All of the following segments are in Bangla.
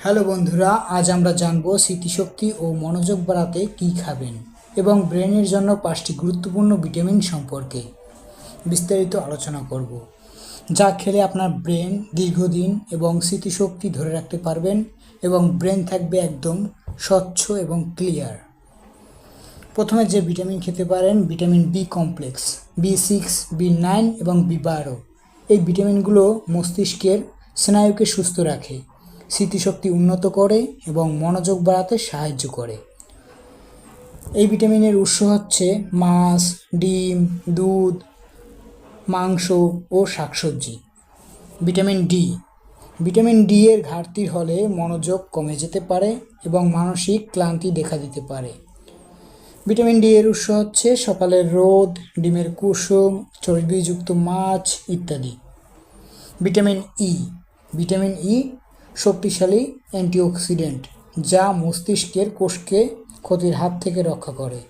হ্যালো বন্ধুরা, আজ আমরা জানব স্মৃতিশক্তি ও মনোযোগ বাড়াতে কী খাবেন এবং ব্রেনের জন্য 5টি গুরুত্বপূর্ণ ভিটামিন সম্পর্কে বিস্তারিত আলোচনা করব, যা খেলে আপনার ব্রেন দীর্ঘদিন এবং স্মৃতিশক্তি ধরে রাখতে পারবেন এবং ব্রেন থাকবে একদম স্বচ্ছ এবং ক্লিয়ার। প্রথমে যে ভিটামিন খেতে পারেন, vitamin B complex, B6, B9 এবং B12। এই ভিটামিনগুলো মস্তিষ্কের স্নায়ুকে সুস্থ রাখে, স্মৃতিশক্তি উন্নত করে এবং মনোযোগ বাড়াতে সাহায্য করে। এই ভিটামিনের উৎস হচ্ছে মাছ, ডিম, দুধ, মাংস ও শাকসবজি। ভিটামিন ডি এর ঘাটতি হলে মনোযোগ কমে যেতে পারে এবং মানসিক ক্লান্তি দেখা দিতে পারে। ভিটামিন ডি এর উৎস হচ্ছে সকালের রোদ, ডিমের কুসুম, চর্বিযুক্ত মাছ ইত্যাদি। ভিটামিন ই শক্তিশালী অ্যান্টিঅক্সিডেন্ট, যা মস্তিষ্কের কোষকে ক্ষতির হাত থেকে রক্ষা করে।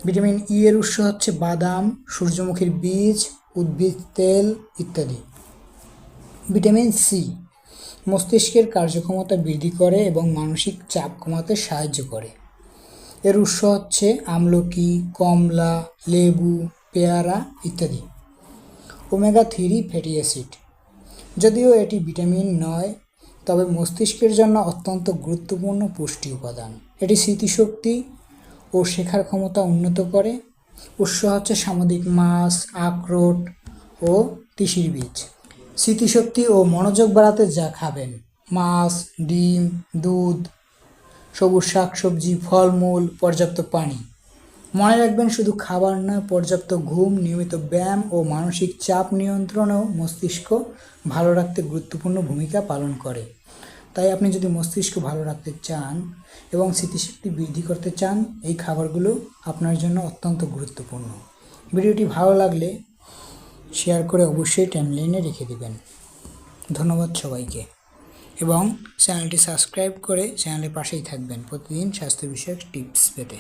ভিটামিন ই এর উৎস হচ্ছে বাদাম, সূর্যমুখীর বীজ, উদ্ভিদ তেল ইত্যাদি। ভিটামিন সি মস্তিষ্কের কার্যক্ষমতা বৃদ্ধি করে এবং মানসিক চাপ কমাতে সাহায্য করে। এর উৎস হচ্ছে আমলকি, কমলা, লেবু, পেয়ারা ইত্যাদি। ওমেগা-3 ফ্যাটি অ্যাসিড, যদিও এটি ভিটামিন নয়, তবে মস্তিষ্কের জন্য অত্যন্ত গুরুত্বপূর্ণ পুষ্টি উপাদান। এটি স্মৃতিশক্তি ও শেখার ক্ষমতা উন্নত করে। উৎস হচ্ছে সামুদ্রিক মাছ, আখরোট ও তিসির বীজ। স্মৃতিশক্তি ও মনোযোগ বাড়াতে যা খাবেন: মাছ, ডিম, দুধ, সবুজ শাকসবজি, ফলমূল, পর্যাপ্ত পানি। মনে রাখবেন, শুধু খাবার নয়, পর্যাপ্ত ঘুম, নিয়মিত ব্যায়াম ও মানসিক চাপ নিয়ন্ত্রণেও মস্তিষ্ক ভালো রাখতে গুরুত্বপূর্ণ ভূমিকা পালন করে। তাই আপনি যদি মস্তিষ্ক ভালো রাখতে চান এবং স্মৃতিশক্তি বৃদ্ধি করতে চান, এই খাবারগুলো আপনার জন্য অত্যন্ত গুরুত্বপূর্ণ। ভিডিওটি ভালো লাগলে শেয়ার করে অবশ্যই টাইমলাইনে রেখে দেবেন। ধন্যবাদ সবাইকে, এবং চ্যানেলটি সাবস্ক্রাইব করে চ্যানেলের পাশেই থাকবেন প্রতিদিন স্বাস্থ্য বিষয়ক টিপস পেতে।